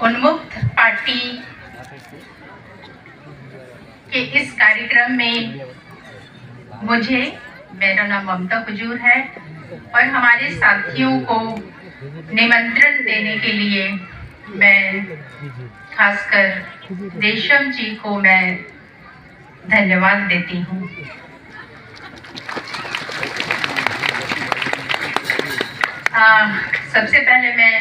उन्मुक्त पार्टी के इस कार्यक्रम में मेरा नाम ममता कुजूर है और हमारे साथियों को निमंत्रण देने के लिए मैं खासकर रेशम जी को मैं धन्यवाद देती हूँ। सबसे पहले मैं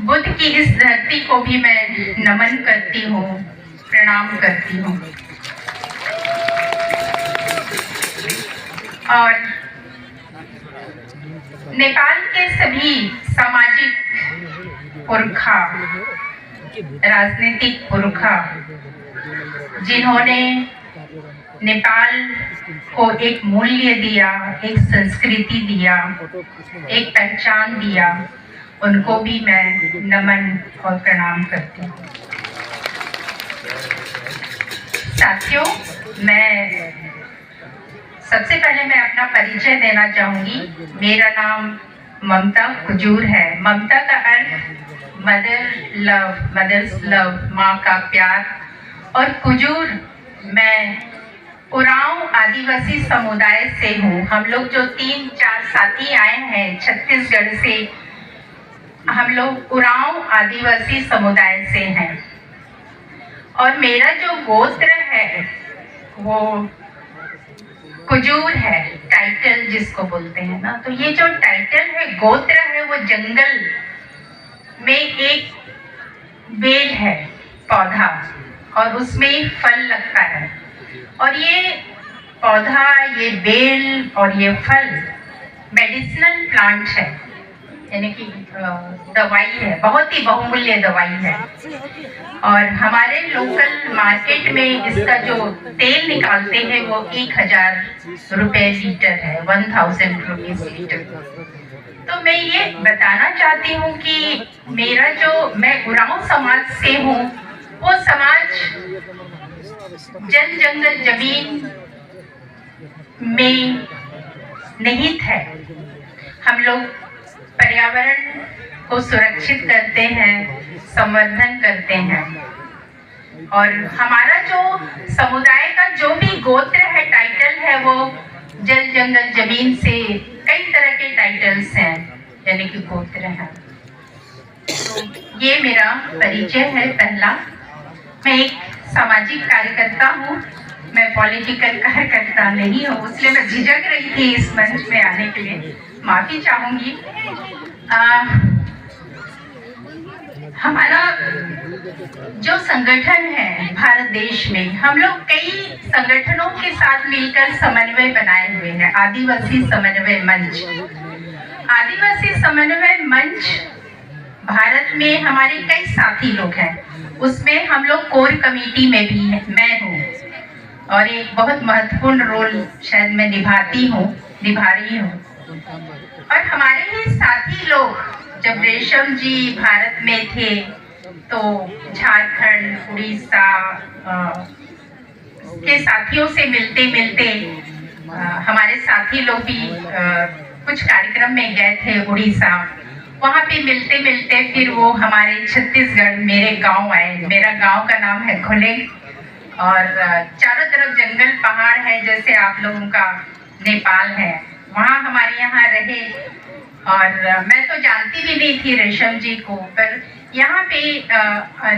बुद्ध की इस धरती को भी मैं नमन करती हूँ, प्रणाम करती हूँ। और नेपाल के सभी सामाजिक पुरखा, राजनीतिक पुरखा, जिन्होंने नेपाल को एक मूल्य दिया, एक संस्कृति दिया, एक पहचान दिया, उनको भी मैं नमन और प्रणाम करती हूँ। साथियों, सबसे पहले मैं अपना परिचय देना चाहूँगी। मेरा नाम ममता कुजूर है। ममता का अर्थ मदर्स लव, माँ का प्यार। और कुजूर, मैं उरांव आदिवासी समुदाय से हूँ। हम लोग जो 3-4 साथी आए हैं छत्तीसगढ़ से, हम लोग उरांव आदिवासी समुदाय से हैं। और मेरा जो गोत्र है वो कुजूर है, टाइटल जिसको बोलते हैं ना। तो ये जो टाइटल है, गोत्र है, वो जंगल में एक बेल है, पौधा, और उसमें फल लगता है। और ये पौधा, ये बेल और ये फल मेडिसिनल प्लांट है, यानी कि दवाई है, बहुत ही बहुमूल्य दवाई है। और हमारे लोकल मार्केट में इसका जो तेल निकालते हैं वो 1000 रुपये लीटर है, 1000 रुपीज लीटर। तो मैं ये बताना चाहती हूँ कि मैं उरांव समाज से हूँ। वो समाज जल जंगल जमीन में निहित है। हम लोग पर्यावरण को सुरक्षित करते हैं, संवर्धन करते हैं। और हमारा जो समुदाय का जो भी गोत्र है, टाइटल है, वो जल जंगल जमीन से कई तरह के टाइटल्स हैं, यानी कि गोत्र हैं। तो ये मेरा परिचय है पहला। मैं एक सामाजिक कार्यकर्ता हूँ, मैं पॉलिटिकल कार्यकर्ता नहीं हूँ, इसलिए मैं झिझक रही थी इस मंच में आने के लिए, माफी चाहूंगी। हमारा जो संगठन है भारत देश में, हम लोग कई संगठनों के साथ मिलकर समन्वय बनाए हुए हैं। आदिवासी समन्वय मंच, आदिवासी समन्वय मंच भारत में हमारे कई साथी लोग हैं। उसमें हम लोग कोर कमेटी में भी है, मैं हूँ, और एक बहुत महत्वपूर्ण रोल शायद मैं निभा रही हूँ। और हमारे ही साथी लोग जब रेशम जी भारत में थे तो झारखंड, उड़ीसा के साथियों से मिलते मिलते हमारे साथी लोग भी कुछ कार्यक्रम में गए थे उड़ीसा। वहाँ पे मिलते मिलते फिर वो हमारे छत्तीसगढ़, मेरे गांव आए। मेरा गांव का नाम है खुले, और चारों तरफ जंगल पहाड़ है, जैसे आप लोगों का नेपाल है। वहाँ हमारे यहाँ रहे, और मैं तो जानती भी नहीं थी रेशम जी को, पर यहाँ पे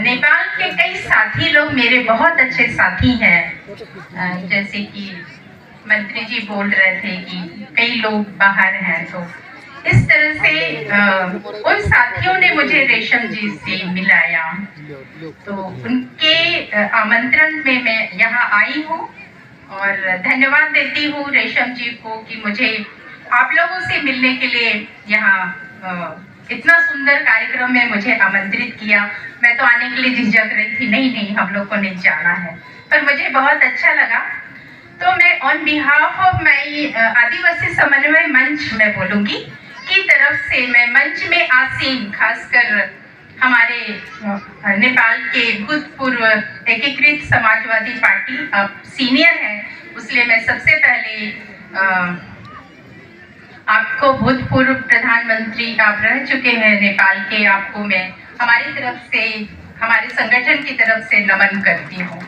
नेपाल के कई साथी लोग मेरे बहुत अच्छे साथी हैं। जैसे कि मंत्री जी बोल रहे थे कि कई लोग बाहर हैं, तो इस तरह से उन साथियों ने मुझे रेशम जी से मिलाया। तो उनके आमंत्रण में मैं यहाँ आई हूँ, और धन्यवाद देती हूँ रेशम जी को कि मुझे आप लोगों से मिलने के लिए यहाँ इतना सुंदर कार्यक्रम में मुझे आमंत्रित किया। मैं तो आने के लिए झिझक रही थी, नहीं हम लोग को नहीं जाना है, पर मुझे बहुत अच्छा लगा। तो मैं ऑन बिहाफ ऑफ माई आदिवासी समन्वय मंच में बोलूँगी की तरफ से, मैं मंच में आसीन खासकर हमारे नेपाल के भूतपूर्व एकीकृत समाजवादी पार्टी, अब सीनियर हैं, इसलिए मैं सबसे पहले आपको भूतपूर्व प्रधानमंत्री आप रह चुके हैं नेपाल के, आपको मैं हमारी तरफ से, हमारे संगठन की तरफ से नमन करती हूँ।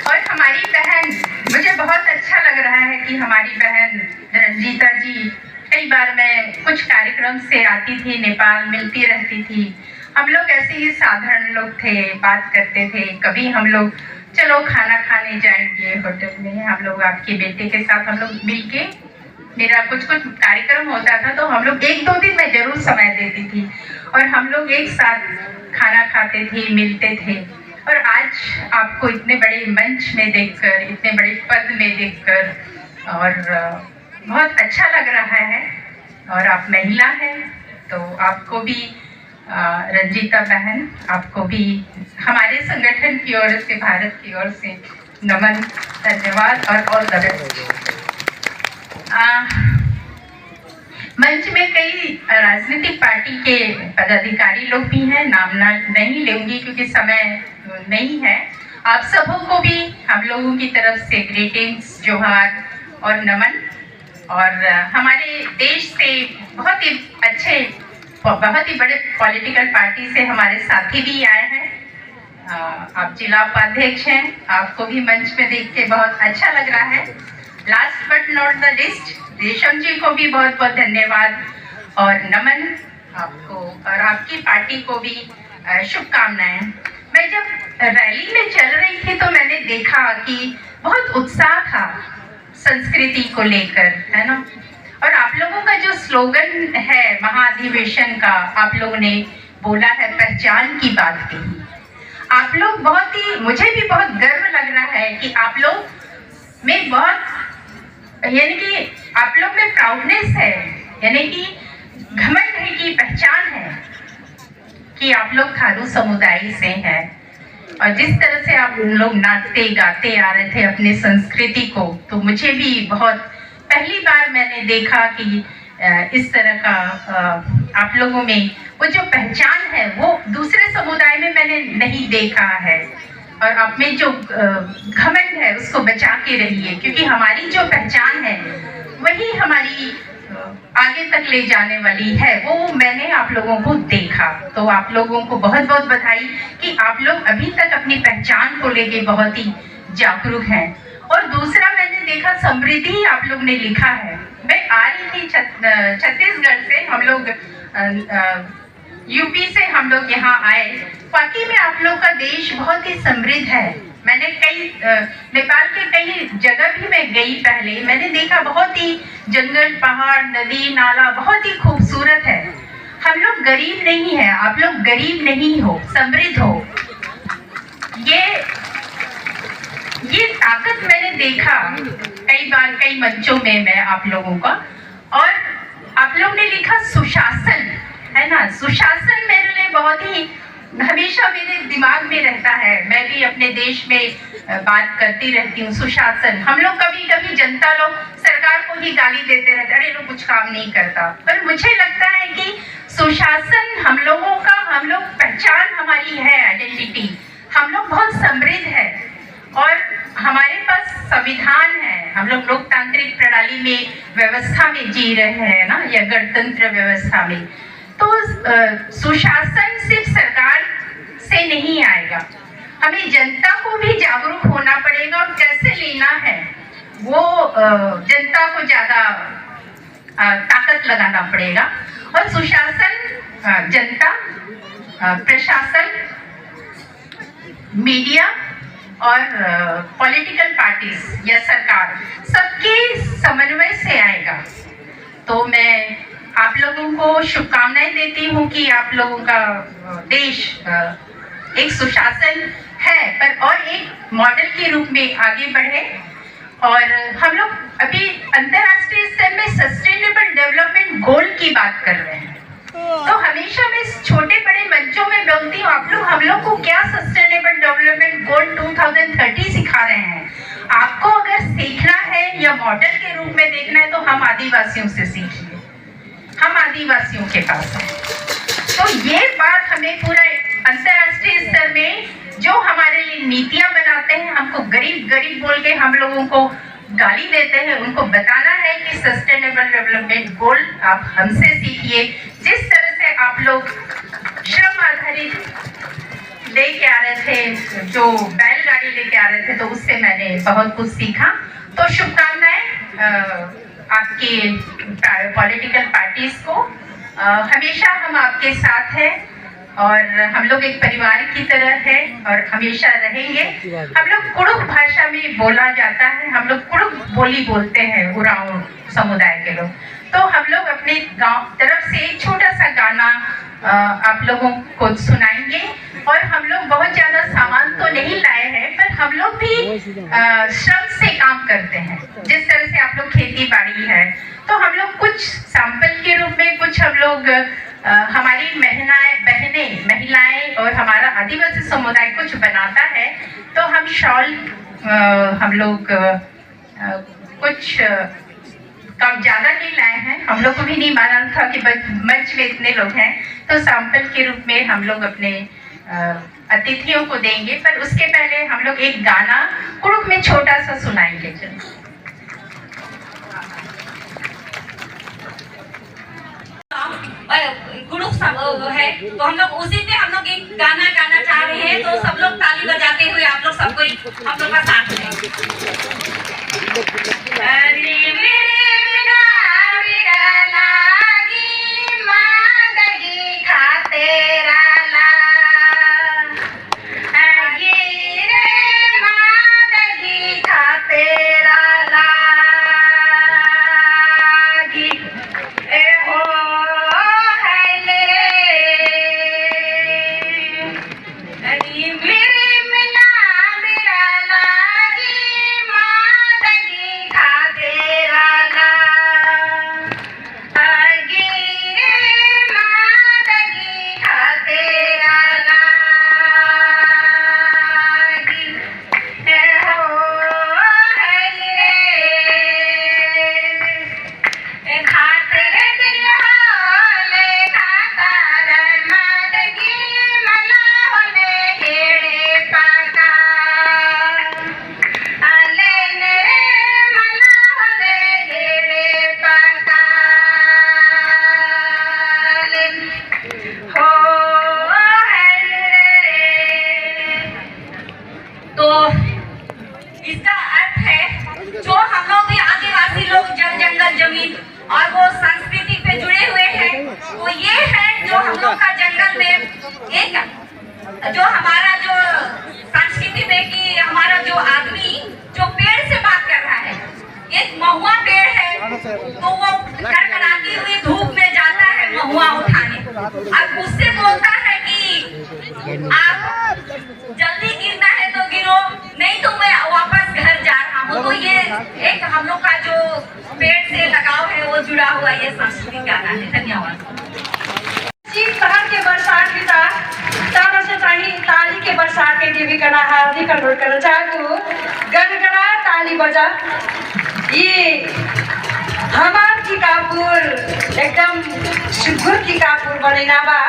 और हमारी बहन, मुझे बहुत अच्छा लग रहा है कि हमारी बहन रंजीता जी, कई बार मैं कुछ कार्यक्रम से आती थी नेपाल, मिलती रहती थी। हम लोग ऐसे ही साधारण लोग थे, बात करते थे। कभी हम लोग चलो खाना खाने जाएंगे होटल में, हम लोग आपके बेटे के साथ हम लोग मिलके, मेरा कुछ कार्यक्रम होता था तो हम लोग 1-2 दिन में जरूर समय देती थी और हम लोग एक साथ खाना खाते थे, मिलते थे। और आज आपको इतने बड़े मंच में देखकर, इतने बड़े पद में देखकर और बहुत अच्छा लग रहा है। और आप महिला हैं तो आपको भी रंजीता बहन, आपको भी हमारे संगठन की ओर से, भारत की ओर से नमन, धन्यवाद और ऑल द बेस्ट। मंच में कई राजनीतिक पार्टी के पदाधिकारी लोग भी हैं, नाम नहीं लूंगी क्योंकि समय नहीं है। आप सबों को भी हम लोगों की तरफ से ग्रीटिंग्स, जोहार और नमन। और हमारे देश से बहुत ही अच्छे, बहुत ही बड़े पॉलिटिकल पार्टी से हमारे साथी भी आए हैं। आप जिला उपाध्यक्ष हैं, आपको भी मंच में देख के बहुत अच्छा लग रहा है। Last but not the list, रेशम जी को भी बहुत बहुत धन्यवाद और नमन आपको और आपकी पार्टी को भी शुभकामनाएं। मैं जब रैली में चल रही थी तो मैंने देखा कि बहुत उत्साह था संस्कृति को लेकर, है ना। और आप लोगों का जो स्लोगन है महाधिवेशन का, आप लोगों ने बोला है पहचान की बात की। आप लोग बहुत ही, मुझे भी बहुत गर्व लग रहा है कि आप लोग में बहुत, यानी कि आप लोग में प्राउडनेस है, यानी कि घमंड है, कि पहचान है कि आप लोग थारू समुदाय से हैं। और जिस तरह से आप लोग नाचते गाते आ रहे थे अपने संस्कृति को, तो मुझे भी बहुत, पहली बार मैंने देखा कि इस तरह का आप लोगों में वो जो पहचान है वो दूसरे समुदाय में मैंने नहीं देखा है। और आप में जो घमंड है उसको बचा के रहिए, क्योंकि हमारी जो पहचान है वही हमारी आगे तक ले जाने वाली है। वो मैंने आप लोगों को देखा, तो आप लोगों को बहुत बहुत बधाई कि आप लोग अभी तक अपनी पहचान को लेके बहुत ही जागरूक हैं। और दूसरा मैंने देखा समृद्धि आप लोग ने लिखा है। मैं आ रही थी छत्तीसगढ़ से, हम लोग यूपी से हम लोग यहाँ आए। वाकई में आप लोग का देश बहुत ही समृद्ध है। मैंने कई नेपाल के कई जगह भी मैं गई पहले, मैंने देखा बहुत ही जंगल, पहाड़, नदी, नाला बहुत ही खूबसूरत है। हम लोग गरीब नहीं है, आप लोग गरीब नहीं हो, समृद्ध हो। ये ताकत मैंने देखा कई बार कई मंचों में मैं आप लोगों का। और आप लोग ने लिखा सुशासन, है ना। सुशासन मेरे लिए बहुत ही हमेशा मेरे दिमाग में रहता है। मैं भी अपने देश में बात करती रहती हूँ। सुशासन, हम लोग कभी कभी जनता लोग सरकार को ही गाली देते रहते, अरे लोग कुछ काम नहीं करता। पर मुझे लगता है कि सुशासन हम लोगों का, हम लोग पहचान हमारी है, आइडेंटिटी, हम लोग बहुत समृद्ध है। और हमारे पास संविधान है, हम लोग लोकतांत्रिक प्रणाली में, व्यवस्था में जी रहे हैं ना, या गणतंत्र व्यवस्था में। तो सुशासन सिर्फ सरकार से नहीं आएगा, हमें जनता को भी जागरूक होना पड़ेगा और कैसे लेना है वो जनता को ज्यादा ताकत लगाना पड़ेगा। और सुशासन जनता, प्रशासन, मीडिया और पॉलिटिकल पार्टीज या सरकार, सबके समन्वय से आएगा। तो मैं आप लोगों को शुभकामनाएं देती हूँ कि आप लोगों का देश एक सुशासन है पर और एक मॉडल के रूप में आगे बढ़े। और हम लोग अभी अंतर्राष्ट्रीय स्तर में सस्टेनेबल डेवलपमेंट गोल की बात कर रहे हैं। तो हमेशा मैं छोटे बड़े मंचों में बोलती हूँ, आप लोग हम लोग को क्या सस्टेनेबल डेवलपमेंट गोल 2030 सिखा रहे हैं। आपको अगर सीखना है या मॉडल के रूप में देखना है तो हम आदिवासियों से सीखिए, हम आदिवासियों के पास हैं। तो ये बात हमें पूरा अंतर्राष्ट्रीय स्तर में जो हमारे लिए नीतियां बनाते हैं, हमको गरीब गरीब बोल के हम लोगों को गाली देते हैं उनको बताना है कि सस्टेनेबल डेवलपमेंट गोल आप हमसे सीखिए। जिस तरह से आप लोग श्रम आधारित लेके आ रहे थे, जो बैलगाड़ी लेके आ रहे थे, तो उससे मैंने बहुत कुछ सीखा। तो शुभकामनाएं आपके पॉलिटिकल पार्टीज को। हमेशा हम आपके साथ हैं और हम लोग एक परिवार की तरह है और हमेशा रहेंगे। हम लोग कुड़ुक भाषा में बोला जाता है, हम लोग कुड़ुक बोली बोलते हैं उरांव समुदाय के लोग। तो हम लोग अपने गांव तरफ से एक छोटा सा गाना आप लोगों को सुनाएंगे। और हम लोग बहुत ज्यादा सामान तो नहीं लाए हैं, पर हम लोग भी श्रम से काम करते हैं। जिस तरह से आप लोग खेती बाड़ी है, तो हम लोग कुछ सैंपल के रूप में कुछ हम लोग हमारी महिलाएं और हमारा आदिवासी समुदाय कुछ बनाता है, तो हम शॉल हम लोग कुछ कम ज़्यादा नहीं लाए हैं। हम लोग को भी नहीं माना था कि मंच में इतने लोग हैं, तो सैंपल के रूप में हम लोग अपने अतिथियों को देंगे। पर उसके पहले हम लोग एक गाना कुड़ुक में छोटा सा सुनाएंगे। कुड़ुक है, तो हम लोग उसी पे हम लोग एक गाना गाना चाह रहे हैं। तो सब लोग ताली बजाते हुए आप लोग सबको हम लोग का साथ में। इसका अर्थ है जो हम लोग भी आदिवासी लोग जल जंगल जमीन और वो संस्कृति पे जुड़े हुए हैं, वो ये है जो हम लोग का जंगल में एक जो हमारा जो संस्कृति में कि हमारा जो आदमी जो पेड़ से बात कर रहा है, एक महुआ पेड़ है, तो वो कड़कड़ाती हुई धूप में जाता है महुआ उठाने, अब उससे बोलता है कि आप जल्दी गिरना है तो गिरो, नहीं तो मैं वापस घर जा रहा हूँ। तो ये एक हम लोग का जो पेड़ से लगाव है वो जुड़ा हुआ ये सांस्कृतिक गाना है। धन्यवाद। शहर के बरसात की तारा से चाहिए ताली के बरसात के देवी का हार्दिक अनुरोध करना चाहूँ। गड़गड़ा ताली बजा। ये हमार की कापुर एकदम सुगुर की कापुर बनेना बा।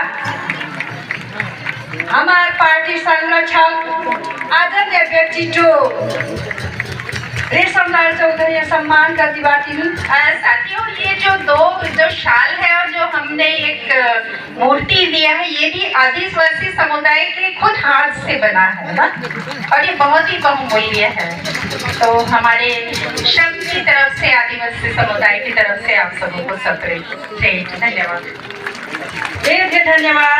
हमार पार्टी संरक्षक आदरणीय व्यक्तित्व रेशमलाल चौधरी सम्मान करती बाती हूँ। साथियों, ये जो शाल है और जो हमने एक मूर्ति दिया है, ये भी आदिवासी समुदाय के खुद हाथ से बना है ना, और ये बहुत ही बहुमूल्य है। तो हमारे श्रम की तरफ से, आदिवासी समुदाय की तरफ से आप सबको सबसे धन्यवाद। धन्यवाद।